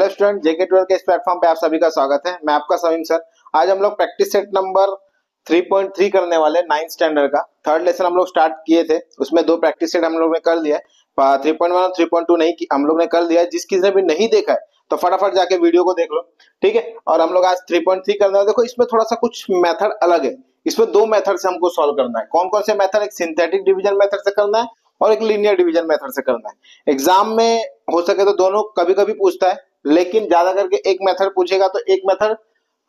Hello student, जेके 12 के इस platform पे आप सभी का स्वागत है। मैं आपका समीम सर। आज हम लोग प्रैक्टिस सेट नंबर 3.3 करने वाले 9th स्टैंडर्ड का थर्ड लेसन हम लोग स्टार्ट किए थे। उसमें दो प्रैक्टिस सेट हम लोग ने कर लिया है। 3.1 और 3.2 नहीं की हम लोग ने कर लिया है। जिस किसी ने भी नहीं देखा है तो फटाफट जाके वीडियो को देख लो, ठीक है। और हम लोग आज 3.3 करने वाले। देखो, इसमें थोड़ा सा कुछ मेथड अलग है। इसमें दो मेथड से हमको सॉल्व करना है। कौन कौन से मेथड? एक सिंथेटिक डिवीजन मेथड से करना है और एक लीनियर डिवीजन मेथड से करना है। एग्जाम में हो सके तो दोनों कभी कभी पूछता है, लेकिन ज्यादा करके एक मेथड पूछेगा तो एक मेथड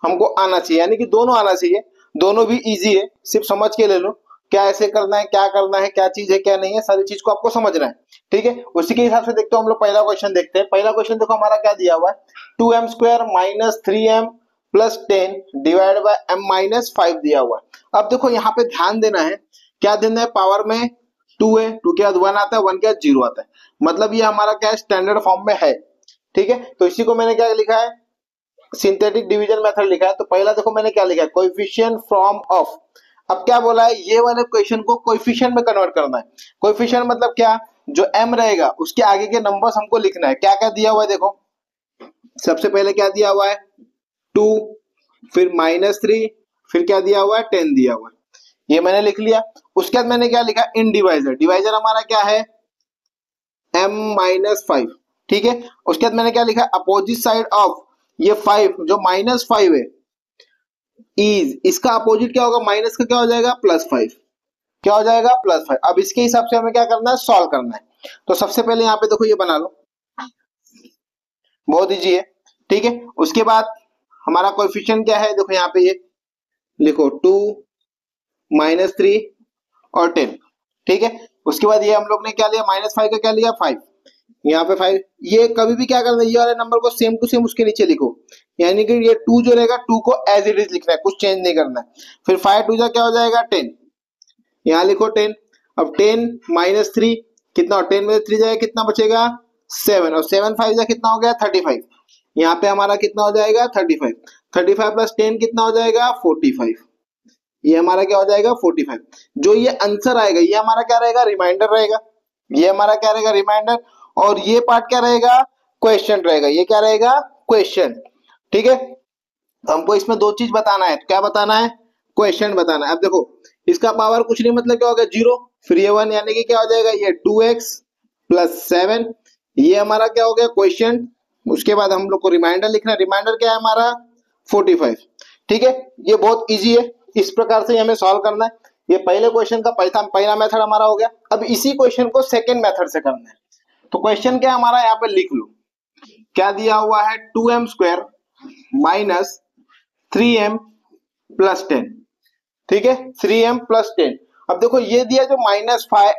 हमको आना चाहिए, यानी कि दोनों आना चाहिए। दोनों भी इजी है, सिर्फ समझ के ले लो क्या ऐसे करना है, क्या करना है, क्या चीज है क्या नहीं है, सारी चीज को आपको समझना है, ठीक है। उसी के हिसाब से देखते हो हम लोग पहला क्वेश्चन देखते हैं। पहला क्वेश्चन देखो हमारा क्या दिया हुआ है, 2m square minus 3m plus 10 divide by m minus 5 दिया हुआ है। अब देखो यहाँ पे ध्यान देना है, क्या देना है, पावर में 2 है, 2 के बाद 1 आता है, 1 के बाद 0 आता है, मतलब ये हमारा क्या स्टैंडर्ड फॉर्म में है, ठीक है। तो इसी को मैंने क्या लिखा है, सिंथेटिक डिवीजन मेथड लिखा है। तो पहला देखो मैंने क्या लिखा है, कोएफिशिएंट फ्रॉम ऑफ। अब क्या बोला है, ये वाले क्वेश्चन को कोएफिशिएंट में कन्वर्ट करना है। कोएफिशिएंट मतलब क्या, जो m रहेगा उसके आगे के नंबर्स हमको लिखना है। क्या क्या दिया हुआ है देखो, सबसे पहले क्या दिया हुआ है 2, फिर -3, फिर क्या दिया हुआ है 10 दिया हुआ है, ये मैंने लिख लिया। उसके बाद मैंने क्या लिखा, इन डिवाइजर। डिवाइजर हमारा क्या है m माइनस 5, ठीक है। उसके बाद मैंने क्या लिखा, अपोजिट साइड ऑफ ये 5 जो -5 है इज, इसका अपोजिट क्या होगा, माइनस का क्या हो जाएगा +5, क्या हो जाएगा +5। अब इसके हिसाब से हमें क्या करना है, सॉल्व करना है। तो सबसे पहले यहाँ पे देखो ये बना लो, बहुत इजी है, ठीक है। उसके बाद हमारा कोएफिशिएंट क्या है, देखो यहाँ पे ये लिखो 2 -3 और 10, ठीक है। उसके बाद ये हम लोग ने क्या लिया, -5 का क्या लिया 5, यहाँ पे 5। ये कभी भी क्या करना है, ये वाले नंबर को सेम टू सेम उसके नीचे लिखो, यानी कि ये 2 जो रहेगा 2 को एज इट इज लिखना है, कुछ चेंज नहीं करना है। फिर 5 2 जा क्या हो जाएगा 10, यहाँ लिखो 10। अब 10 -3 कितना, 10 में 3 जाएगा कितना बचेगा 7, और 7 5 जा कितना हो गया 35। यहाँ पे हमारा कितना हो जाएगा 35, 35 प्लस 10 कितना हो जाएगा 45, ये हमारा क्या हो जाएगा 45। जो ये आंसर आएगा ये हमारा क्या रहेगा, रिमाइंडर रहेगा। ये हमारा क्या रहेगा, रिमाइंडर। और ये पार्ट क्या रहेगा, क्वेश्चन रहेगा। ये क्या रहेगा, क्वेश्चन, ठीक है। हमको इसमें दो चीज बताना है, क्या बताना है, क्वेश्चन बताना है। अब देखो इसका पावर कुछ नहीं, मतलब क्या होगा 0, फिर ये 1, यानी कि क्या हो जाएगा ये 2x प्लस 7, ये हमारा क्या हो गया क्वेश्चन। उसके बाद हम लोग को रिमाइंडर लिखना है। रिमाइंडर क्या है हमारा 45, ठीक है। ये बहुत इजी है, इस प्रकार से हमें सॉल्व करना है। ये पहले क्वेश्चन का पहला मेथड हमारा हो गया। अब इसी क्वेश्चन को सेकंड मेथड से करना है। तो क्वेश्चन क्या हमारा, यहाँ पे लिख लो, क्या दिया हुआ है 2m square minus 3m plus 10, ठीक है, 3m प्लस 10। अब देखो ये दिया जो -5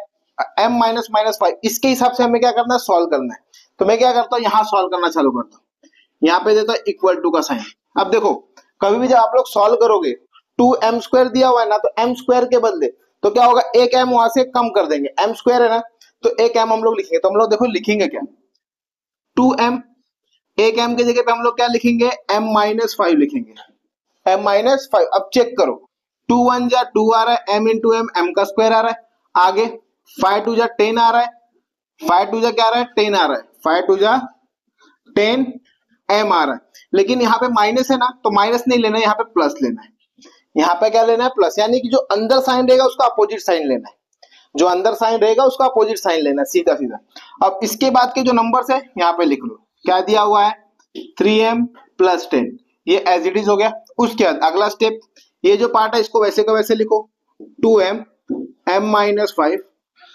m माइनस -5, इसके हिसाब से हमें क्या करना है, सॉल्व करना है। तो मैं क्या करता हूँ, यहाँ सॉल्व करना चालू करता हूँ, यहाँ पे देता हूँ इक्वल टू का साइन। अब देखो कभी भी जब आप लोग सॉल्व करोगे 2m स्क्वायर दिया हुआ है ना, तो m स्क्वायर के बदले तो क्या होगा, एक m वहां से कम कर देंगे, m स्क्वायर है ना, तो एक m हम लोग लिखेंगे। तो हम लोग देखो लिखेंगे क्या, 2m, एक m की जगह पे हम लोग क्या लिखेंगे, m माइनस 5 लिखेंगे, m माइनस 5। अब चेक करो 2 1 जा 2 आ रहा है, m इंटू m, m का स्क्वायर आ रहा है। आगे 5 2 जा 10 आ रहा है, 5 2 जा क्या आ रहा है 10 आ रहा है, 5 2 जा 10 m आ रहा है। लेकिन यहाँ पे माइनस है ना, तो माइनस नहीं लेना है, यहाँ पे प्लस लेना है। यहाँ पे क्या लेना है, प्लस, यानी कि जो अंदर साइन रहेगा उसका अपोजिट साइन लेना है। जो अंदर साइन रहेगा उसका अपोजिट साइन लेना है, सीधा सीधा। अब इसके बाद के जो नंबर्स है यहाँ पे लिख लो, क्या दिया हुआ है 3m प्लस 10, ये एज इट इज हो गया। उसके बाद अगला स्टेप, ये जो पार्ट है इसको वैसे का वैसे लिखो, 2m m माइनस 5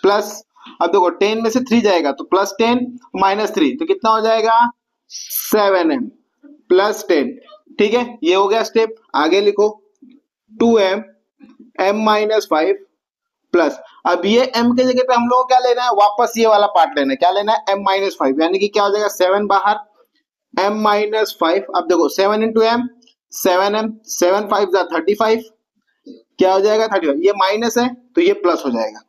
प्लस, अब देखो 10 में से 3 जाएगा तो प्लस 10 माइनस 3 तो कितना हो जाएगा 7m प्लस 10, ठीक है। ये हो गया स्टेप। आगे लिखो 2m m माइनस 5 प्लस, अब ये m के जगह पे हम लोग को क्या लेना है, वापस ये वाला पार्ट लेना है। क्या लेना है, m माइनस 5, यानी कि क्या हो जाएगा 7 बाहर, m माइनस 5। अब देखो 7 इंटू m 7m, 7 5 जा 35, क्या हो जाएगा 35। ये माइनस है तो ये प्लस हो जाएगा,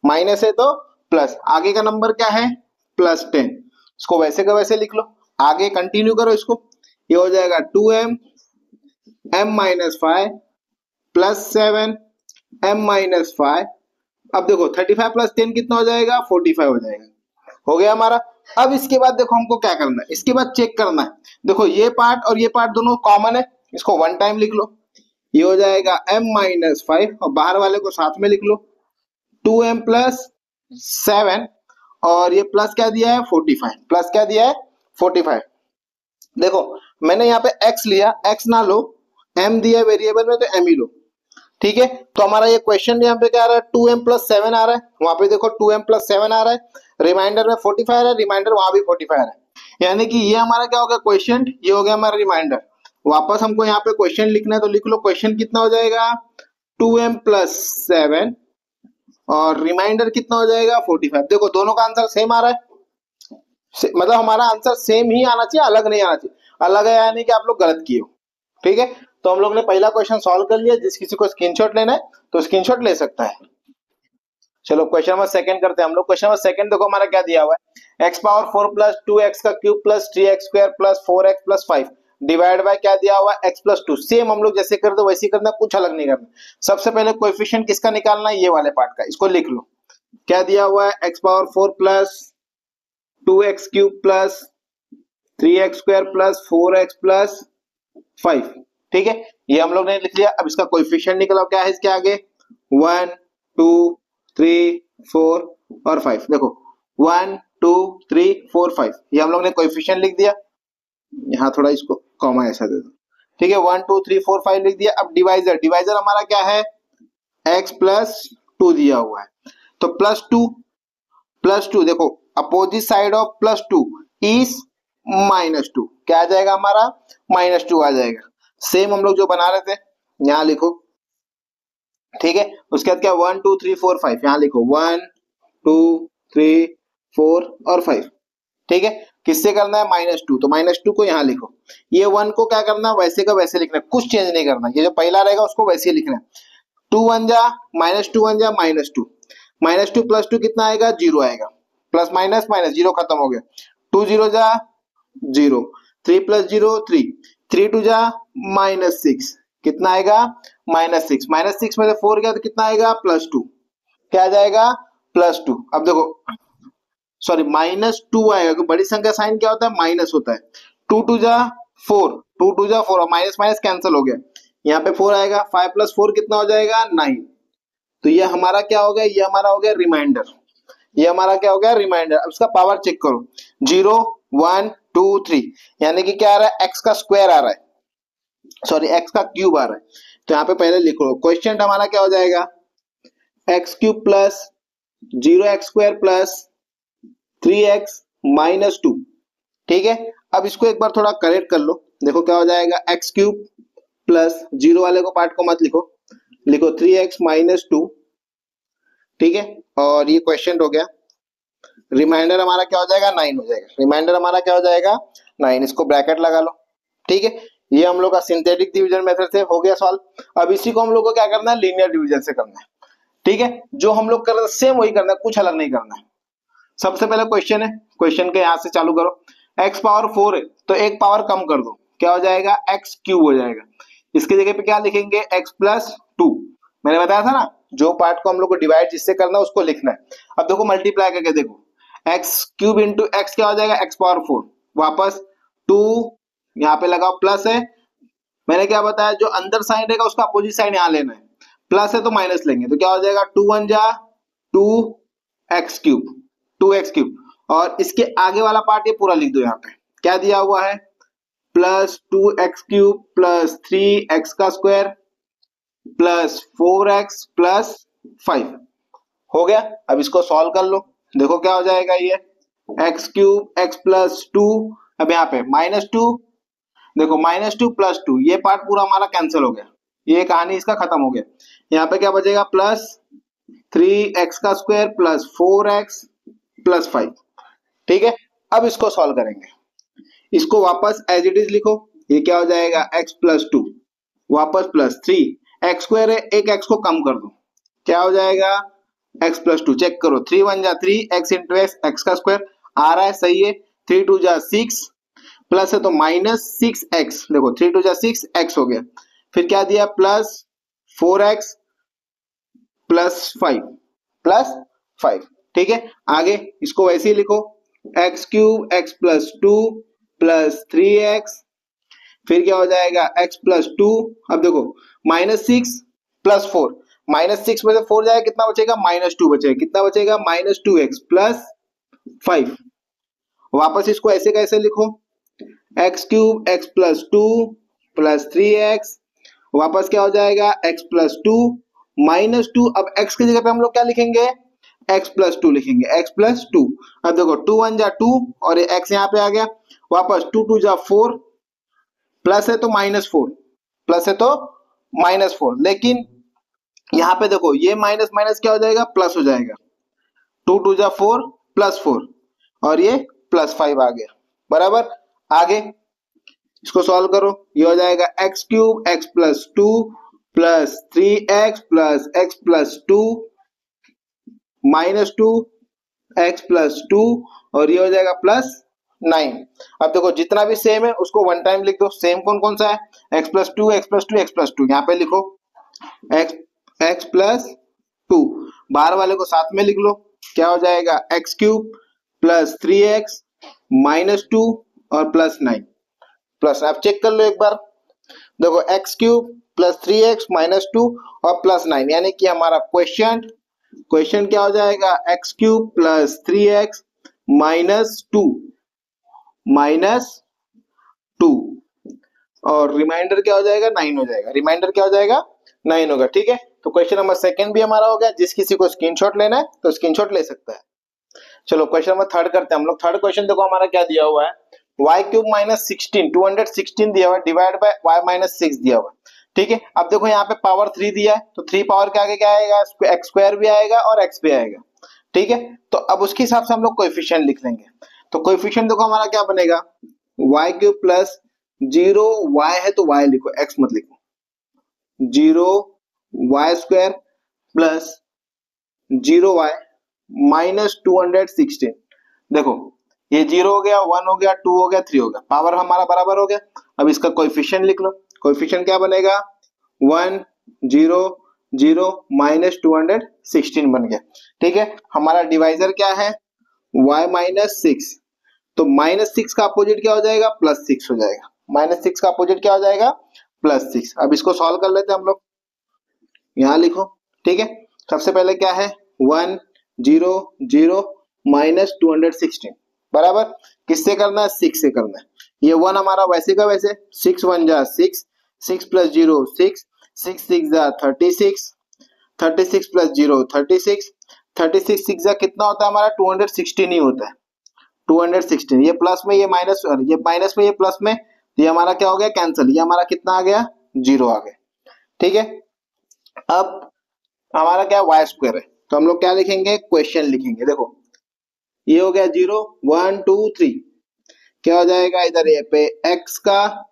माइनस है तो प्लस। आगे का नंबर क्या है प्लस 10, इसको वैसे का वैसे लिख लो। आगे कंटिन्यू करो इसको, ये हो जाएगा 2m m minus 5 plus 7 m minus 5। अब देखो 35 प्लस 10 कितना हो जाएगा 45 हो जाएगा। हो गया हमारा। अब इसके बाद देखो हमको क्या करना है, इसके बाद चेक करना है। देखो ये पार्ट और ये पार्ट दोनों कॉमन है, इसको वन टाइम लिख लो। ये हो जाएगा m-5 और बाहर वाले को साथ में लिख लो 2m+7 और ये प्लस क्या दिया है 45, प्लस क्या दिया है 45। देखो मैंने यहाँ पे x लिया, x ना लो, m दिया वेरिएबल में तो m ही लो। ठीक है, तो हमारा ये क्वेश्चन यहाँ पे क्या आ रहा है 2m+7 आ रहा है, वहां पे देखो 2m+7 आ रहा है, रिमाइंडर में 45 आ रहा है, रिमाइंडर वहां भी 45 आ रहा है। यानी कि ये हमारा क्या हो गया क्वेश्चन, ये हो गया हमारा रिमाइंडर। वापस हमको यहाँ पे क्वेश्चन लिखना है तो लिख लो, क्वेश्चन कितना हो जाएगा 2m+7 और रिमाइंडर कितना हो जाएगा 45। देखो दोनों का आंसर सेम आ रहा है, मतलब हमारा आंसर सेम ही आना चाहिए, अलग नहीं आना चाहिए। अलग है यानी कि आप लोग गलत किए हो। ठीक है, तो हम लोग ने पहला क्वेश्चन सॉल्व कर लिया। जिस किसी को स्क्रीनशॉट लेना है तो स्क्रीनशॉट ले सकता है। चलो क्वेश्चन नंबर सेकंड करते हैं हम लोग। क्वेश्चन नंबर सेकंड देखो हमारा क्या दिया हुआ है, x⁴ प्लस 2x का cube plus 3x² plus 4x plus 5 divide by क्या दिया हुआ है x+2। सेम हम लोग जैसे कर दो वैसे करना, कुछ अलग नहीं करना। सबसे पहले कोएफिशिएंट किसका निकालना है, ये वाले पार्ट का, इसको लिख लो। क्या दिया हुआ है x⁴ plus 2x³ plus 3x² plus 4x plus 5। ठीक है, ये हम लोग ने लिख लिया। अब इसका कोएफिशिएंट निकला, क्या है इसके आगे 1 2 3 4 और 5। देखो 1 2 3 4 5, ये हम लोग ने कोएफिशिएंट लिख दिया। यहाँ थोड़ा इसको कॉमा ऐसा दे दो। ठीक है, 1 2 3 4 5 लिख दिया। अब डिवाइजर, डिवाइजर हमारा क्या है x+2 दिया हुआ है, तो +2 देखो अपोजिट साइड ऑफ +2 इज -2, क्या आ जाएगा हमारा -2 आ जाएगा। सेम हम लोग जो बना रहे थे यहाँ लिखो। ठीक है, उसके बाद क्या 1 2 3 4 5, यहाँ लिखो 1 2 3 4 और 5। ठीक है, किससे करना है -2, तो -2 को यहाँ लिखो। ये 1 को क्या करना है वैसे का वैसे लिखना है, कुछ चेंज नहीं करना। ये जो पहला रहेगा उसको वैसे ही लिखना है। 2 1 जा -2 1 जा -2, -2 प्लस 2 कितना आएगा 0 आएगा, प्लस माइनस माइनस 0 खत्म हो गया। 2 0 जा 0, 3 प्लस 0 3, 3 2 जा -6, कितना आएगा -6, -6 में से 4 गया तो कितना आएगा +2, क्या आ जाएगा +2। अब देखो सॉरी -2 आएगा, क्योंकि बड़ी संख्या साइन क्या होता है माइनस होता है। 2 2 जा 4, 2 2 जा 4 और माइनस माइनस कैंसिल हो गया, यहाँ पे 4 आएगा। 5 + 4 कितना हो जाएगा 9। तो ये हमारा क्या हो गया, ये हमारा हो गया रिमाइंडर। ये हमारा क्या हो गया रिमाइंडर। अब इसका पावर चेक करो 0 1 2 3, यानी कि क्या आ रहा है x का स्क्वायर आ रहा है, सॉरी x का क्यूब आ रहा है। तो यहाँ पे पहले लिखो क्वेश्चन हमारा क्या हो जाएगा x³ plus 0x² plus 3x -2। ठीक है, अब इसको एक बार थोड़ा करेक्ट कर लो। देखो क्या हो जाएगा x³ प्लस 0 वाले को पार्ट को मत लिखो, लिखो 3x -2। ठीक है, और ये क्वेश्चन हो गया। रिमाइंडर हमारा क्या हो जाएगा 9 हो जाएगा, रिमाइंडर हमारा क्या हो जाएगा 9, इसको ब्रैकेट लगा लो। ठीक है, ये हम लोग का सिंथेटिक डिवीजन मेथड से हो गया सॉल्व। अब इसी को हम लोग को क्या करना है लीनियर डिवीजन से करना है। ठीक है, जो हम लोग कर रहे हैं सेम वही करना है, कुछ अलग नहीं करना है। सबसे पहले क्वेश्चन है, क्वेश्चन के यहाँ से चालू करो। x⁴ है तो एक पावर कम कर दो, क्या हो जाएगा x³ हो जाएगा। इसकी जगह पे क्या लिखेंगे x+2। मैंने बताया था ना, जो पार्ट को हम लोग को डिवाइड जिससे करना है उसको लिखना है। अब देखो मल्टीप्लाई करके देखो, x³ इंटू x क्या हो जाएगा x⁴, वापस 2 यहाँ पे लगाओ, प्लस है। मैंने क्या बताया, जो अंदर साइन रहेगा उसका अपोजिट साइन यहाँ लेना है, प्लस है तो माइनस लेंगे, तो क्या हो जाएगा 2 1 जा 2x³, 2x³ और इसके आगे वाला पार्ट ये पूरा लिख दो। यहाँ पे क्या दिया हुआ है प्लस 2x³ प्लस 3x का स्क्वायर प्लस 4x प्लस 5 हो गया। अब इसको सॉल्व कर लो, देखो क्या हो जाएगा ये x³ x+2। अब यहाँ पे -2, देखो -2 प्लस 2, ये पार्ट पूरा हमारा कैंसिल हो गया, ये कहानी इसका खत्म हो गया। यहाँ पे क्या बचेगा प्लस 3x का स्क्वायर प्लस 4x प्लस 5। ठीक है, अब इसको सॉल्व करेंगे, इसको वापस एज इट इज लिखो। ये क्या हो जाएगा x+2 वापस प्लस 3x² है, एक x को कम कर दो, क्या हो जाएगा x+2। चेक करो 3 1 जा 3 x इंटू x का स्क्वायर आ रहा है, सही है। 3 2 जा 6 प्लस है तो -6x, देखो 3 2 जा 6x हो गया। फिर क्या दिया प्लस 4x प्लस 5 प्लस 5। ठीक है, आगे इसको वैसे ही लिखो, x cube x plus two plus three x, फिर क्या हो जाएगा x प्लस टू। अब देखो -6 प्लस फोर, -6 में से 4 जाएगा कितना बचेगा, -2 बचेगा, कितना बचेगा -2x प्लस 5। वापस इसको ऐसे कैसे लिखो, x cube x plus two plus three x, वापस क्या हो जाएगा x प्लस टू -2। अब x की जगह पे हम लोग क्या लिखेंगे, x प्लस टू लिखेंगे, x प्लस टू। अब देखो 2 1 जा 2 और ये x यहाँ पे आ गया, वापस 2 2 जा 4, प्लस है तो -4, प्लस है तो -4, लेकिन यहाँ पे देखो ये माइनस माइनस क्या हो जाएगा, प्लस हो जाएगा। 2 2 जा 4 प्लस 4 और ये प्लस 5 आ गया, बराबर। आगे इसको सॉल्व करो, ये हो जाएगा x cube x plus two plus three x plus two -2 x plus two और ये हो जाएगा प्लस 9। अब देखो जितना भी सेम है उसको वन टाइम लिख दो। सेम कौन कौन सा है, x plus two x plus two x plus two, यहाँ पे लिखो एक्स प्लस टू, बाहर वाले को साथ में लिख लो, क्या हो जाएगा x cube plus three x -2 और प्लस 9 प्लस। आप चेक कर लो एक बार, देखो x cube plus three x -2 और प्लस 9, यानी कि हमारा क्वेश्चन क्या हो जाएगा, x cube plus three x -2 और रिमाइंडर क्या हो जाएगा 9 हो जाएगा, रिमाइंडर क्या हो जाएगा 9 होगा। ठीक है, तो क्वेश्चन नंबर सेकंड भी हमारा हो गया। जिस किसी को स्क्रीनशॉट लेना है तो स्क्रीनशॉट ले सकता है। चलो क्वेश्चन नंबर थर्ड करते हैं हम लोग। थर्ड क्वेश्चन देखो हमारा क्या दिया हुआ है, y क्यूब -16 216 दिया हुआ है डिवाइड बाय y -6 दिया हुआ है। ठीक है, अब देखो यहाँ पे पावर 3 दिया है तो 3 पावर के आगे क्या आएगा, एक्स स्क्वायर भी आएगा और x भी आएगा। ठीक है, तो अब उसके हिसाब से हम लोग कोएफिशिएंट लिख लेंगे। तो कोएफिशिएंट देखो हमारा क्या बनेगा, y क्यूब प्लस 0 y है तो y लिखो, x मत लिखो, 0 y स्क्वायर प्लस 0y -216। देखो ये 0 हो गया, 1 हो गया, 2 हो गया, 3 हो गया, पावर हमारा बराबर हो गया। अब इसका कोएफिशिएंट लिख लो, कोएफिशिएंट क्या बनेगा 1 0 0 -216 बन गया। ठीक है, हमारा डिवाइजर क्या है y -6, तो -6 का अपोजिट क्या हो जाएगा, +6 हो जाएगा। -6 का अपोजिट क्या हो जाएगा, +6। अब इसको सॉल्व कर लेते हैं हम लोग, यहाँ लिखो। ठीक है, सबसे पहले क्या है 1 0 0 -216 बराबर, किससे करना है 6 से करना है। ये 1 हमारा वैसे का वैसे, 6 1 जा 6, 6 प्लस 0 6, 6 6 जा 36, 36 प्लस 0 36, 36 6 जा कितना होता है हमारा 216 ही होता है, 216। ये प्लस में ये माइनस, ये माइनस में ये प्लस में, ये हमारा क्या हो गया कैंसिल, ये हमारा कितना आ गया 0 आ गया। ठीक है, अब हमारा क्या y स्क्वायर है तो हम लोग क्या लिखेंगे, क्वेश्चन लिखेंगे। देखो ये हो गया 0 1 2 3, क्या हो जाएगा इधर ये पे x का,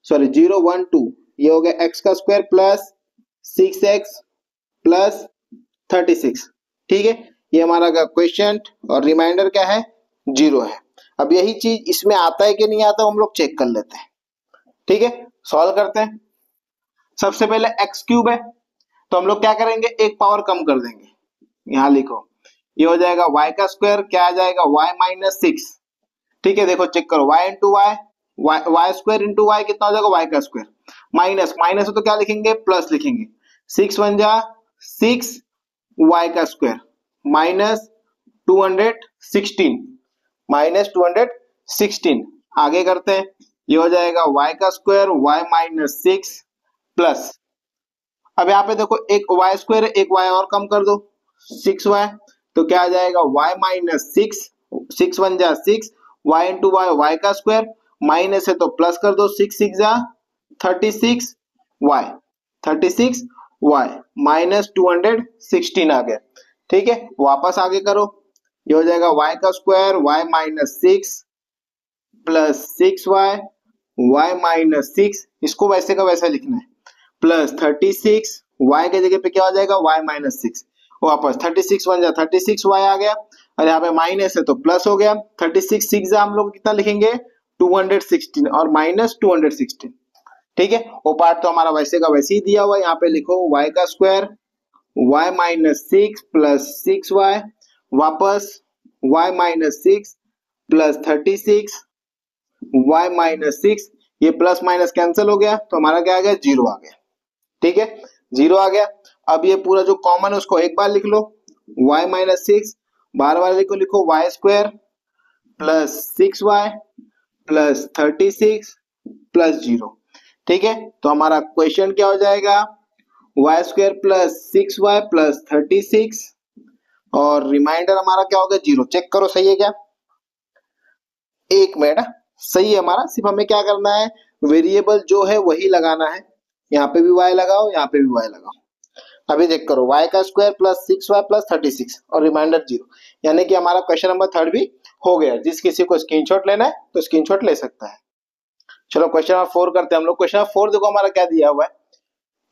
सॉरी 0 1 2, ये हो गया x का स्क्वायर प्लस 6x प्लस 36। ठीक है, ये हमारा क्वेश्चन और रिमाइंडर क्या है 0 है। अब यही चीज इसमें आता है कि नहीं आता हम लोग चेक कर लेते हैं। ठीक है, सॉल्व करते हैं। सबसे पहले x क्यूब है तो हम लोग क्या करेंगे, एक पावर कम कर देंगे, यहाँ लिखो, ये हो जाएगा y का स्क्वायर, क्या आ जाएगा y -6। ठीक है, देखो चेक करो y into Y square into Y कितना हो जाएगा y का स्क्वायर, माइनस माइनस हो तो क्या लिखेंगे प्लस लिखेंगे, 6 1 जा 6 y का स्क्वायर -216 आगे करते हैं, ये हो जाएगा y का स्क्वायर y -6 प्लस, अब यहाँ पे देखो एक y स्क्वायर है, एक y और कम कर दो 6y, तो क्या आ जाएगा y -6, 6 1 जा 6, y इंटू वाई वाई का स्क्वायर, माइनस है तो प्लस कर दो, 6 6 जा 36 y, 36 y -216 आ गया। ठीक है, वापस आगे करो, ये हो जाएगा y का square y -6 plus 6y y-6, इसको वैसे का वैसा लिखना है, प्लस 36 y के जगह पे क्या हो जाएगा y-6, वापस 36 1 जा 36 y आ गया और यहाँ पे माइनस है तो प्लस हो गया, 36 6 जा हम लोग कितना लिखेंगे 216 और -216। ठीक है, वो पार्ट तो हमारा वैसे का वैसे ही दिया हुआ है, यहाँ पे लिखो y का स्क्वायर y-6 प्लस 6y, वापस y-6 प्लस 36 y माइनस 6, ये प्लस माइनस कैंसिल हो गया तो हमारा क्या आ गया, जीरो आ गया। ठीक है, जीरो आ गया। अब ये पूरा जो कॉमन है उसको एक बार लिख लो, y माइनस 6 बार बार लिखो Y square plus 6y plus 36 plus zero. ठीक है, तो हमारा क्वेश्चन क्या हो जाएगा, Y square plus 6y plus 36 और रिमाइंडर हमारा क्या होगा, जीरो। चेक करो सही है क्या, एक मिनट, सही है हमारा। सिर्फ हमें क्या करना है, वेरिएबल जो है वही लगाना है। यहाँ पे भी y लगाओ, यहाँ पे भी y लगाओ। अभी चेक करो, y का स्क्वायर प्लस 6y प्लस 36 और रिमाइंडर जीरो, यानी कि हमारा क्वेश्चन नंबर थर्ड भी हो गया। जिस किसी को स्क्रीनशॉट लेना है तो स्क्रीनशॉट ले सकता है। चलो क्वेश्चन नंबर 4 करते हैं हम लोग। क्वेश्चन नंबर 4 देखो हमारा क्या दिया हुआ है,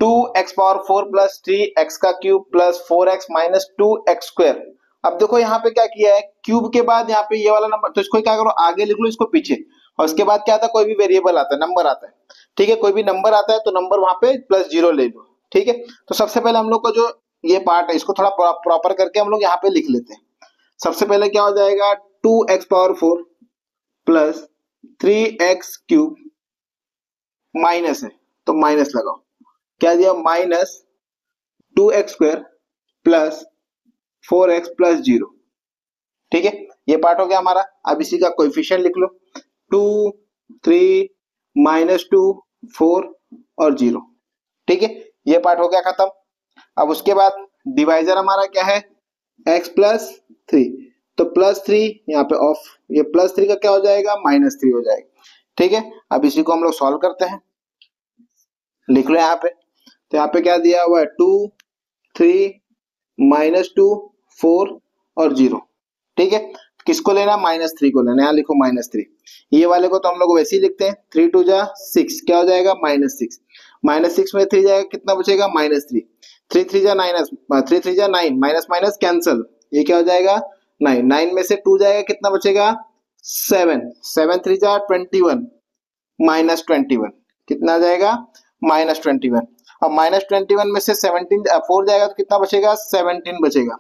2x पावर 4 प्लस 3x का cube plus 4x minus 2x square. अब देखो यहाँ पे क्या किया है, क्यूब के बाद यहाँ पे ये वाला नंबर, तो इसको क्या करो, आगे लिख लो इसको पीछे, और उसके बाद क्या आता है, कोई भी वेरिएबल आता है, नंबर आता है। ठीक है, कोई भी नंबर आता है तो नंबर वहां पे प्लस जीरो ले लो। ठीक है, तो सबसे पहले हम लोग को जो ये पार्ट है इसको थोड़ा प्रॉपर करके हम लोग यहाँ पे लिख लेते हैं। सबसे पहले क्या हो जाएगा, 2x power 4 plus 3x cube minus है तो माइनस लगाओ, क्या दिया, minus 2x square plus 4x plus zero. ठीक है, ये पार्ट हो गया हमारा। अब इसी का कोएफिशिएंट लिख लो, 2 3 माइनस 2 4 और जीरो। ठीक है, ये पार्ट हो गया खत्म। अब उसके बाद डिवाइजर हमारा क्या है, x प्लस 3, तो प्लस 3 यहाँ पे ऑफ, ये प्लस 3 का क्या हो जाएगा, माइनस 3 हो जाएगा। ठीक है, अब इसी को हम लोग सॉल्व करते हैं, लिख लो यहाँ पे। तो यहाँ पे क्या दिया हुआ है, 2 3 माइनस 2 4 और जीरो। ठीक है, किसको लेना, माइनस 3 को लेना, यहाँ लिखो माइनस 3। ये वाले को तो हम लोग वैसे ही लिखते हैं, 3 2 जा 6, क्या हो जाएगा, माइनस 6। माइनस 6 में 3 जाएगा, कितना बचेगा, माइनस 3। 3 3 जा 9, 3 3 जा 9, माइनस माइनस कैंसल, ये क्या हो जाएगा, 9। 9 में से 2 जाएगा, कितना बचेगा, 7। 7 3 जा 21, माइनस 21, कितना आ जाएगा, माइनस 21। अब माइनस 21 में से 17 4 जाएगा तो कितना बचेगा, 17 बचेगा,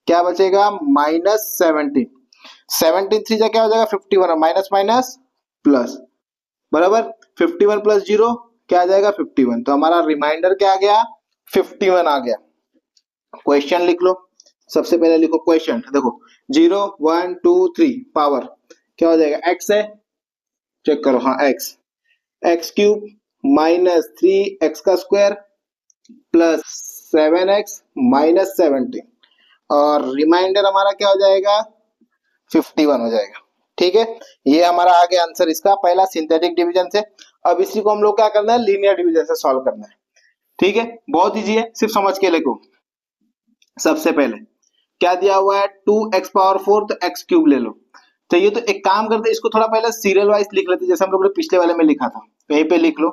क्या बचेगा, माइनस 17। 17 3 जा क्या हो जाएगा, 51, माइनस माइनस प्लस, बराबर 51 प्लस जीरो क्या आ जाएगा, 51। तो हमारा रिमाइंडर क्या आ गया, 51 आ गया। क्वेश्चन लिख लो, सबसे पहले लिखो क्वेश्चन, देखो 0 1 2 3 पावर क्या हो जाएगा, x है, चेक करो, हाँ x क्यूब माइनस 3x का स्क्वायर प्लस 7x माइनस 17 और रिमाइंडर हमारा क्या हो जाएगा, 51 हो जाएगा। ठीक है, ये हमारा आ गया आंसर इसका पहला, सिंथेटिक डिवीजन से। अब इसी को हम लोग क्या करना है, लीनियर डिवीजन से सॉल्व करना है। ठीक है, बहुत इजी है, सिर्फ समझ के लिखो। सबसे पहले क्या दिया हुआ है, 2x पावर 4 तो x क्यूब ले लो। तो ये तो एक काम करते, इसको थोड़ा पहले सीरियल वाइज लिख लेते, जैसे हम लोग ने पिछले वाले में लिखा था। कहीं पे लिख लो,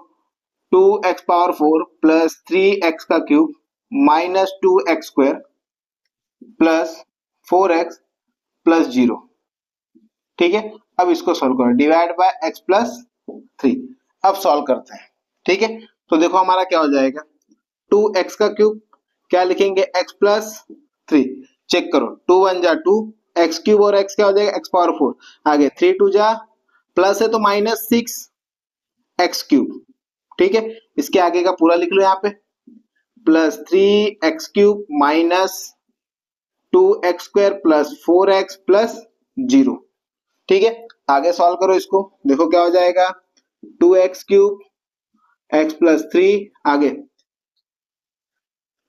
2x पावर 4 प्लस 3x का cube minus 2x square plus 4x plus zero. ठीक है, अब इसको सॉल्व करो, डिवाइड बाय x प्लस 3। अब सॉल्व करते हैं। ठीक है, तो देखो हमारा क्या हो जाएगा, 2x का क्यूब क्या लिखेंगे, x प्लस 3। चेक करो, 2 1 जा 2, x क्यूब और x क्या हो जाएगा, x पावर 4। आगे 3 2 जा प्लस है तो माइनस 6 x क्यूब। ठीक है, इसके आगे का पूरा लिख लो यहाँ पे, plus 3x cube minus 2x square plus 4x plus zero. ठीक है, आगे सॉल्व करो इसको, देखो क्या हो जाएगा, 2x क्यूब x प्लस 3, आगे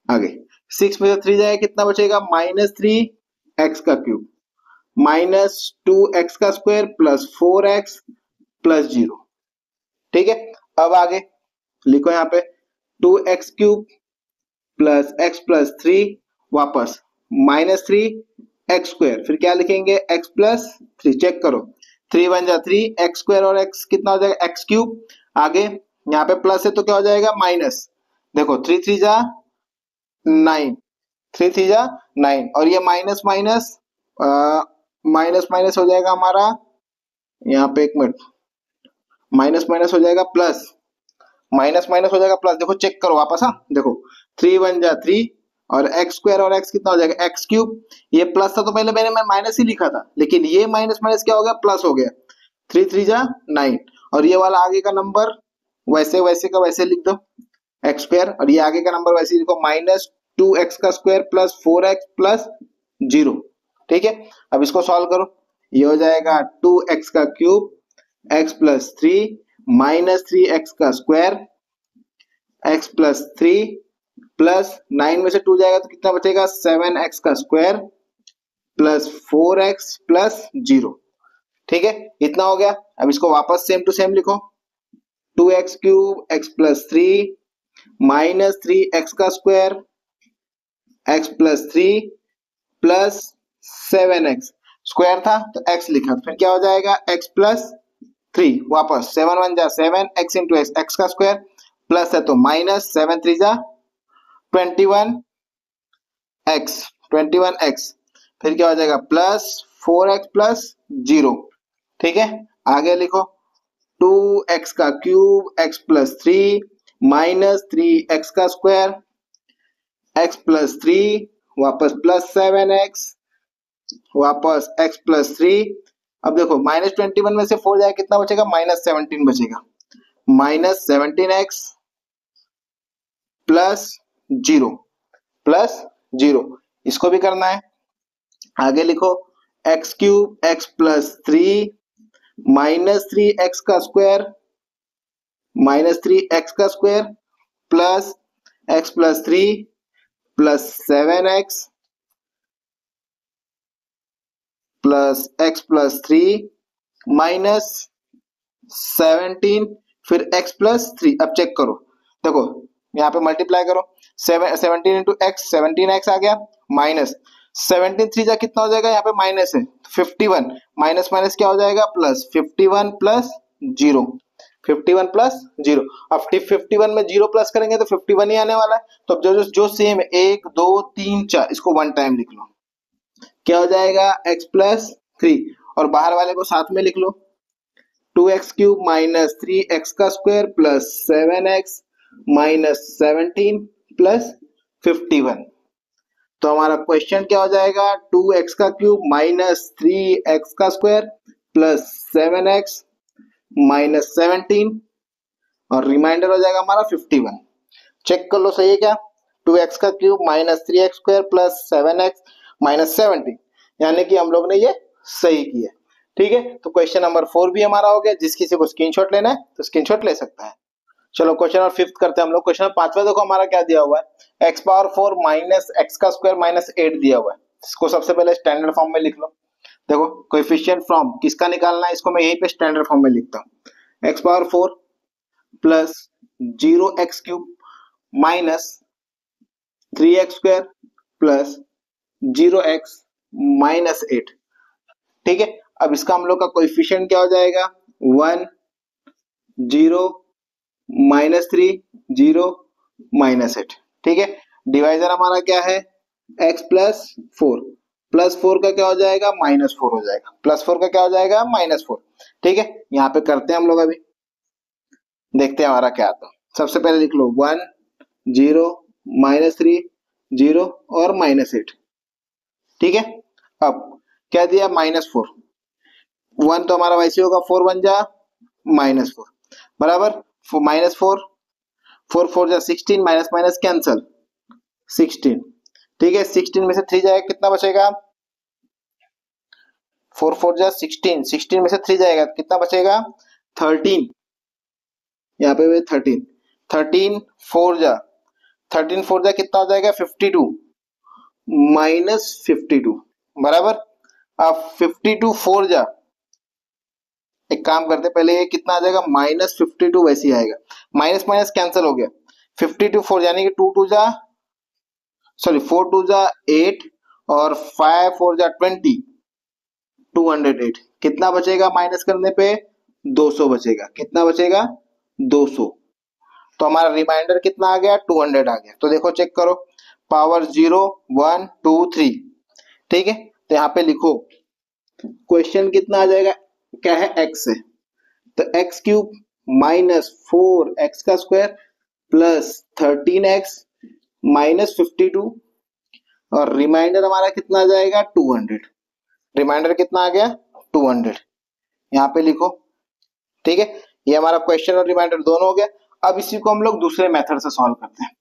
आगे 6 में से 3 जाएगा, कितना बचेगा, माइनस 3x का क्यूब माइनस 2x का square plus 4x plus zero. ठीक है, अब आगे लिखो यहाँ पे, 2x cube plus x plus 3 वापस माइनस 3x स्क्वायर, फिर क्या लिखेंगे, x प्लस 3। चेक करो, 3 1 जा 3, x स्क्वायर और x कितना हो जाएगा, x क्यूब। आगे यहाँ पे प्लस है तो क्या हो जाएगा, माइनस। देखो 3 3 जा 9, 3 3 जा 9 और ये माइनस माइनस माइनस माइनस हो जाएगा हमारा, यहाँ पे एक मिनट, माइनस माइनस हो जाएगा प्लस, माइनस माइनस हो जाएगा प्लस। देखो चेक करो वापस, हाँ देखो 3 1 जा 3, और एक्स स्क्वायर और एक्स कितना हो जाएगा एक्स क्यूब। ये प्लस था तो पहले मैंने माइनस ही लिखा था, लेकिन ये माइनस माइनस क्या हो गया प्लस हो गया। 3 3 जा 9। और ये वाला आगे का नंबर वैसे वैसे का वैसे लिख दो एक्स स्क्वायर, और ये आगे का नंबर वैसे लिखो माइनस 2x का स्क्वायर प्लस 4x प्लस 0। ठीक है, अब इसको सॉल्व करो। ये हो जाएगा 2x का cube x plus 3 minus 3x का स्क्वायर x प्लस 3 प्लस 9 में से 2 जाएगा तो कितना बचेगा 7x का स्क्वायर प्लस 4x प्लस 0। ठीक है, इतना हो गया। अब इसको वापस सेम टू सेम लिखो। 2x cube x plus 3 minus 3x का square x plus 3 plus 7x square था तो x लिखा, फिर क्या हो जाएगा x प्लस 3 वापस 7 1 जा 7 x इंटू एक्स एक्स का स्क्वायर प्लस है तो माइनस 7 3 जा 21x फिर क्या हो जाएगा प्लस 4x प्लस 0। ठीक है, आगे लिखो 2x का cube x plus 3 minus 3x का स्क्वायर x प्लस 3 वापस प्लस 7x वापस x प्लस 3। अब देखो माइनस 21 में से 4 जाए कितना बचेगा माइनस 17 बचेगा, माइनस 17x प्लस 0 इसको भी करना है। आगे लिखो x cube x plus 3 minus 3x का स्क्वायर माइनस 3x का square plus x plus 3 plus 7x plus x plus 3 minus 17 फिर x प्लस 3। अब चेक करो, देखो यहाँ पे मल्टीप्लाई करो 17 इंटू एक्स 17x आ गया माइनस 17 3 जा कितना हो जाएगा यहाँ पे माइनस है 51 माइनस माइनस क्या हो जाएगा प्लस 51 प्लस 0 51 प्लस 0। अब 51 में 0 प्लस करेंगे तो 51 ही आने वाला है। तो अब जो जो जो सेम है 1 2 3 4 इसको वन टाइम लिख लो, क्या हो जाएगा x प्लस 3 और बाहर वाले को साथ में लिख लो 2x क्यूब माइनस 3x का square plus 7x minus 17 plus 51। तो हमारा क्वेश्चन क्या हो जाएगा 2x का क्यूब माइनस 3x का स्क्वायर प्लस 7x माइनस 17 और रिमाइंडर हो जाएगा हमारा 51। चेक कर लो सही है क्या, 2x का cube minus 3x square plus 7x minus 17, यानी कि हम लोग ने ये सही किया। ठीक है, तो क्वेश्चन नंबर 4 भी हमारा हो गया। जिस किसी को स्क्रीनशॉट लेना है तो स्क्रीनशॉट ले सकता है। चलो क्वेश्चन नंबर 5 करते हैं हम लोग। क्वेश्चन नंबर 5वां देखो हमारा क्या दिया हुआ है x पावर 4 माइनस x का स्क्वायर माइनस 8 दिया हुआ है। इसको सबसे पहले स्टैंडर्ड फॉर्म में लिख लो। देखो कोएफिशिएंट फ्रॉम किसका निकालना है, इसको मैं यहीं पे स्टैंडर्ड फॉर्म में लिखता हूँ। x power 4 plus 0x cube minus 3x square plus 0x minus 8। ठीक है, अब इसका हम लोग का कोएफिशिएंट क्या हो जाएगा 1 0 माइनस 3 0 माइनस 8। ठीक है, डिवाइजर हमारा क्या है x प्लस 4 प्लस 4 का क्या हो जाएगा माइनस 4 हो जाएगा, प्लस 4 का क्या हो जाएगा माइनस 4। ठीक है, यहाँ पे करते हैं हम लोग, अभी देखते हैं हमारा क्या आता है। सबसे पहले लिख लो 1 0 माइनस 3 0 और माइनस 8। ठीक है, अब क्या दिया माइनस 4 1 तो हमारा वैसे होगा 4 1 जा माइनस 4 बराबर माइनस 4 4 4 जा 16 माइनस माइनस कैंसल 16। ठीक है, 16 में से 3 जाएगा कितना बचेगा 4 4 जा 16 16 में से 3 जाएगा कितना बचेगा 13। यहाँ पे 13 13 4 जा 13 4 जा कितना हो जाएगा 52 माइनस 52 बराबर। अब 52 4 जा एक काम करते पहले ये कितना आ जाएगा माइनस 52 वैसे ही आएगा, माइनस माइनस कैंसिल हो गया 52 4 यानी कि 2 2 जा सॉरी 4 2 जा 8 और 5 4 जा 20 208 कितना बचेगा माइनस करने पे 200 बचेगा, कितना बचेगा 200। तो हमारा रिमाइंडर कितना आ गया 200 आ गया। तो देखो चेक करो पावर 0 1 2 3। ठीक है, तो यहाँ पे लिखो क्वेश्चन कितना आ जाएगा क्या है x है तो x क्यूब माइनस 4x का स्क्वायर प्लस 13x माइनस 52 और रिमाइंडर हमारा कितना आ जाएगा 200। रिमाइंडर कितना आ गया 200, यहाँ पे लिखो। ठीक है, ये हमारा क्वेश्चन और रिमाइंडर दोनों हो गया। अब इसी को हम लोग दूसरे मेथड से सॉल्व करते हैं।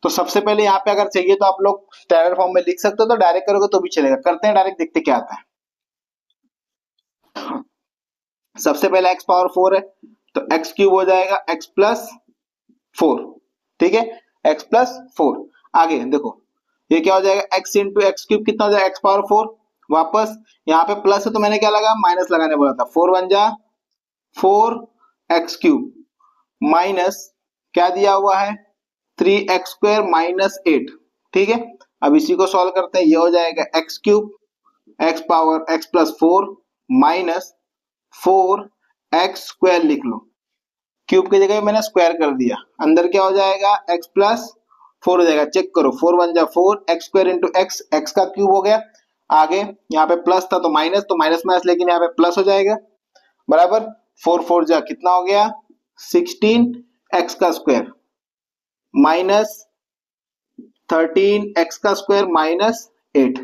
तो सबसे पहले यहाँ पे अगर चाहिए तो आप लोग स्टैंडर्ड फॉर्म में लिख सकते हो, तो डायरेक्ट करोगे तो भी चलेगा। करते हैं डायरेक्ट, देखते क्या आता है। सबसे पहले x पावर 4 है तो x क्यूब हो जाएगा x प्लस 4। ठीक है, x प्लस 4। आगे देखो ये क्या हो जाएगा, x इंटू एक्स क्यूब कितना हो जाएगा x पावर 4। वापस यहाँ पे प्लस है तो मैंने क्या लगा, माइनस लगाने बोला था। 4 1 जा 4 एक्स क्यूब माइनस क्या दिया हुआ है 3x स्क्वायर माइनस 8। ठीक है, अब इसी को सॉल्व करते हैं। ये हो जाएगा x cube x power x plus 4 minus 4x square लिख लो, क्यूब की जगह मैंने स्क्वायर कर दिया। अंदर क्या हो जाएगा x प्लस 4 हो जाएगा। चेक करो 4 1 जा 4 x square into x, x का क्यूब हो गया। आगे यहाँ पे प्लस था तो माइनस माइनस, लेकिन यहाँ पे प्लस हो जाएगा बराबर। 4 4 जा कितना हो गया 16 एक्स का स्क्वायर माइनस 13 एक्स का स्क्वायर माइनस 8।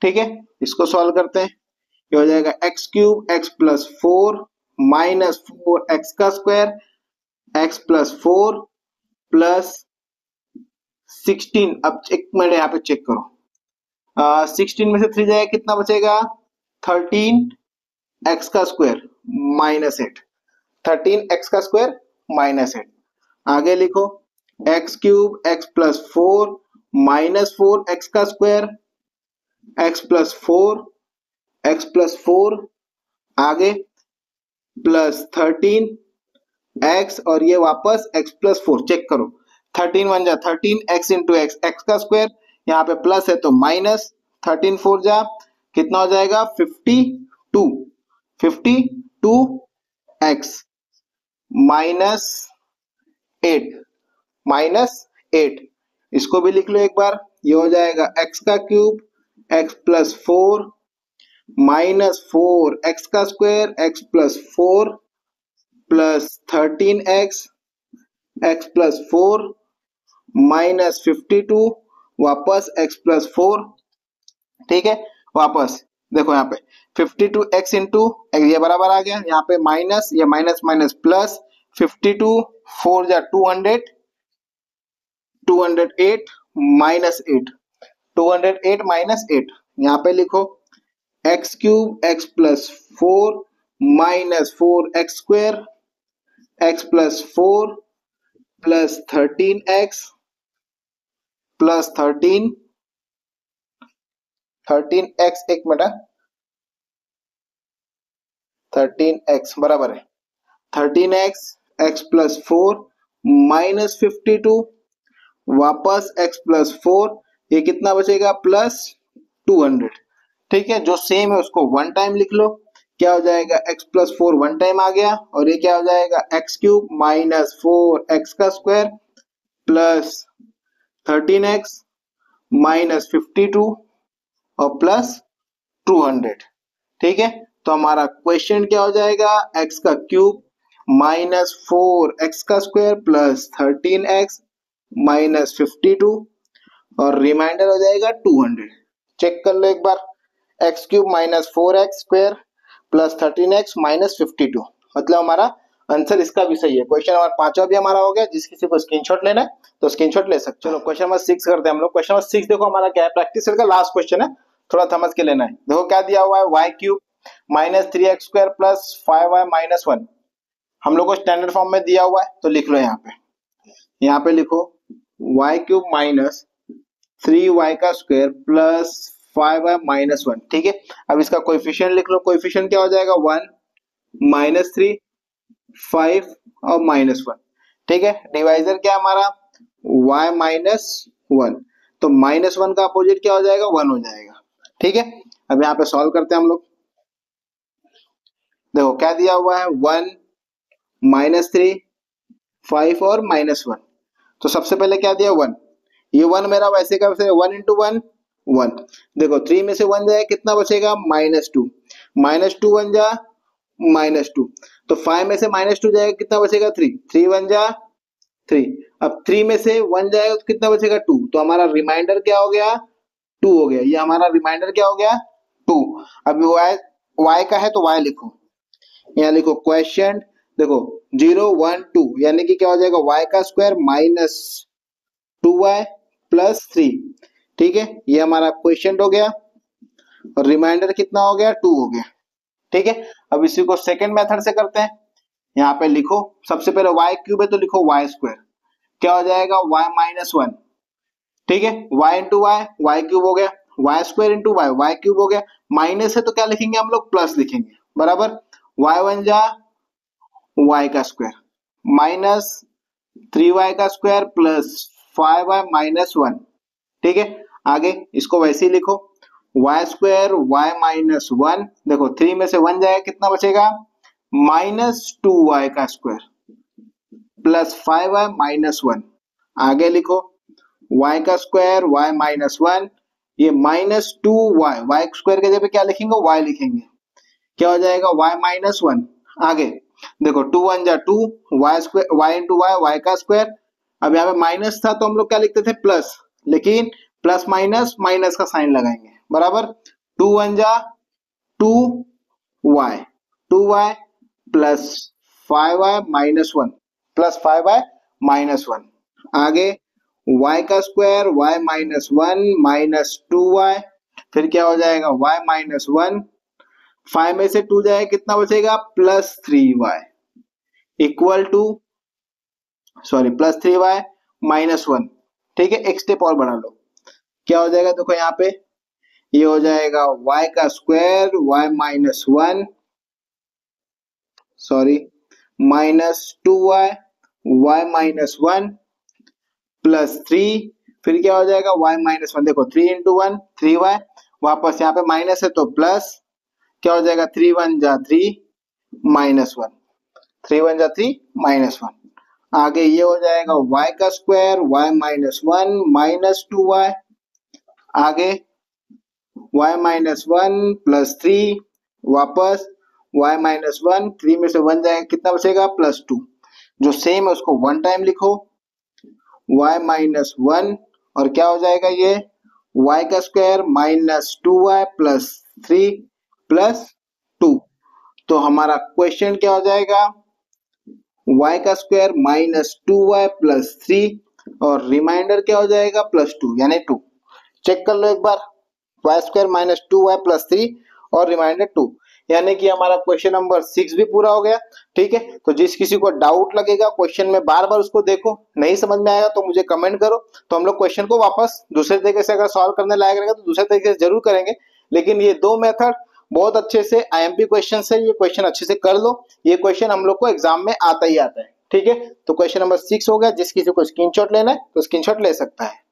ठीक है, इसको सॉल्व करते हैं। ये हो जाएगा x cube x plus 4 minus 4 x का स्क्वायर एक्स प्लस 4 प्लस 16। अब एक मिनट यहाँ पे चेक करो, 16 में से 3 जाएगा कितना बचेगा 13 एक्स का स्क्वायर माइनस 8। 13 एक्स का स्क्वायर माइनस 8। आगे लिखो x cube x plus 4 minus 4 x का square x plus 4 x plus 4 आगे प्लस 13 एक्स और ये वापस एक्स प्लस 4। चेक करो 13 1 जा 13 एक्स इंटू एक्स, एक्स का स्क्वायर यहाँ पे प्लस है तो माइनस 13 4 जा कितना हो जाएगा 52 एक्स माइनस 8 इसको भी लिख लो एक बार। ये हो जाएगा एक्स का cube x plus 4 minus 4 x का square x plus 4 plus 13 x x plus 4 minus 52 वापस एक्स प्लस 4। ठीक है, वापस देखो यहाँ पे 52 एक्स इंटू ये बराबर आ गया, यहाँ पे माइनस, ये माइनस माइनस प्लस 52 4 जा 200 208 माइनस 8 208 माइनस 8। यहाँ पे लिखो x cube x plus 4 minus 4 x square x plus 4 plus 13 x plus 13 x, एक मिनट, 13 एक्स बराबर है 13 एक्स एक्स प्लस 4 माइनस 52 वापस एक्स प्लस 4, ये कितना बचेगा प्लस 200। ठीक है, जो सेम है उसको वन टाइम लिख लो। क्या हो जाएगा एक्स प्लस 4 वन टाइम आ गया और ये क्या हो जाएगा एक्स क्यूब माइनस 4 एक्स का स्क्वायर प्लस 13 एक्स माइनस 52 और प्लस 200। ठीक है, तो हमारा क्वेश्चन क्या हो जाएगा एक्स का क्यूब माइनस 4 एक्स का स्क्वायर प्लस 13 एक्स माइनस 52 और रिमाइंडर हो जाएगा 200। चेक कर लो एक बार, x cube minus 4 x square plus 13 x minus 52, मतलब हमारा आंसर इसका भी सही है। क्वेश्चन नंबर 5 भी हमारा हो गया। जिस किसी को स्क्रीनशॉट लेना है तो स्क्रीनशॉट ले सकते हो। चलो क्वेश्चन नंबर 6 करते हैं हम लोग। क्वेश्चन नंबर 6 देखो हमारा क्या है, प्रैक्टिस का लास्ट क्वेश्चन है, थोड़ा समझ के लेना है। देखो क्या दिया हुआ है Y cube minus 3x square plus 5y minus 1। हम लोग को स्टैंडर्ड फॉर्म में दिया हुआ है तो लिख लो यहाँ पे लिखो y क्यूब माइनस 3y का स्क्वायर प्लस 5y माइनस 1। ठीक है, अब इसका कोएफिशिएंट लिख लो। कोएफिशिएंट क्या हो जाएगा 1 माइनस 3 5 और माइनस 1। ठीक है, डिवाइजर क्या है हमारा y माइनस 1, तो माइनस 1 का अपोजिट क्या हो जाएगा 1 हो जाएगा। ठीक है, अब यहाँ पे सॉल्व करते हैं हम लोग। देखो क्या दिया हुआ है 1 माइनस 3 5 और माइनस 1। तो सबसे पहले क्या दिया 1, ये 1 मेरा वैसे का वैसे 1 इंटू 1 1। देखो 3 में से 1 जाए कितना बचेगा माइनस 2, माइनस 2 1 जा माइनस 2, तो 5 में से माइनस 2 जाएगा कितना बचेगा 3, 3 1 जा 3। अब 3 में से 1 जाएगा तो कितना बचेगा 2, तो हमारा रिमाइंडर क्या हो गया 2 हो गया, ये हमारा रिमाइंडर क्या हो गया 2। अब y का है तो y लिखो, यहाँ लिखो क्वेश्चन, देखो 0 1 2 यानी कि क्या हो जाएगा y का स्क्वायर माइनस 2y प्लस 3। ठीक है, ये हमारा क्वेश्चन हो गया और रिमाइंडर कितना हो गया 2 हो गया। ठीक है, अब इसी को सेकंड मेथड से करते हैं। यहाँ पे लिखो सबसे पहले y क्यूब है तो लिखो y स्क्वायर, क्या हो जाएगा y माइनस 1। ठीक है, y इंटू वाई क्यूब हो गया, y square into Y cube हो गया, माइनस है तो क्या लिखेंगे हम लोग प्लस लिखेंगे, बराबर y वन जा y का स्क्वायर माइनस 3y का स्क्वायर प्लस 5y माइनस 1। ठीक है, आगे इसको वैसे ही लिखो y स्क्वायर y माइनस 1, देखो 3 में से 1 जाएगा कितना बचेगा माइनस 2y का स्क्वायर प्लस 5y माइनस 1। आगे लिखो y का स्क्वायर y माइनस 1, ये माइनस 2y, y स्क्वायर के जगह पे क्या लिखेंगे y लिखेंगे, क्या हो जाएगा y माइनस 1। आगे देखो 2 1 जा 2, y square y into y का स्क्वायर, अब यहाँ पे माइनस था तो हम लोग क्या लिखते थे प्लस, लेकिन प्लस माइनस माइनस का साइन लगाएंगे, बराबर 2 1 जा 2y, 2y plus 5y minus 1 plus 5y minus 1। आगे y का square y minus 1 minus 2y, फिर क्या हो जाएगा y माइनस 1, 5 में से 2 जाए कितना बचेगा plus 3y equal to sorry plus 3y minus 1। ठीक है, एक स्टेप और बढ़ा लो, क्या हो जाएगा देखो यहाँ पे ये हो जाएगा y का square y minus 1 sorry minus 2y y minus 1 plus 3, फिर क्या हो जाएगा y माइनस 1, देखो 3 इंटू 1 3y, वापस यहाँ पे माइनस है तो प्लस, क्या हो जाएगा 3 1 जा 3 माइनस 1, 3 1 जा 3 माइनस 1। आगे ये हो जाएगा y का square y minus 1 minus 2y, आगे y माइनस 1 प्लस 3, वापस y माइनस 1, 3 में से 1 जाएगा कितना बचेगा प्लस 2, जो सेम है उसको वन टाइम लिखो y माइनस 1 और क्या हो जाएगा ये y का square minus 2y plus 3 plus 2। तो हमारा क्वेश्चन क्या हो जाएगा y का स्क्वायर माइनस 2y प्लस 3 और रिमाइंडर क्या हो जाएगा प्लस 2 यानी 2। चेक कर लो एक बार, y square minus 2y plus 3 और रिमाइंडर 2, यानी कि हमारा क्वेश्चन नंबर 6 भी पूरा हो गया। ठीक है, तो जिस किसी को डाउट लगेगा क्वेश्चन में बार बार उसको देखो, नहीं समझ में आएगा तो मुझे कमेंट करो, तो हम लोग क्वेश्चन को वापस दूसरे तरीके से अगर सॉल्व करने लायक रहेगा तो दूसरे तरीके से जरूर करेंगे। लेकिन ये दो मेथड बहुत अच्छे से आईएमपी क्वेश्चन है, ये क्वेश्चन अच्छे से कर लो, ये क्वेश्चन हम लोग को एग्जाम में आता ही आता है। ठीक है, तो क्वेश्चन नंबर 6 हो गया, जिस किसी को स्क्रीनशॉट लेना है तो स्क्रीनशॉट ले सकता है।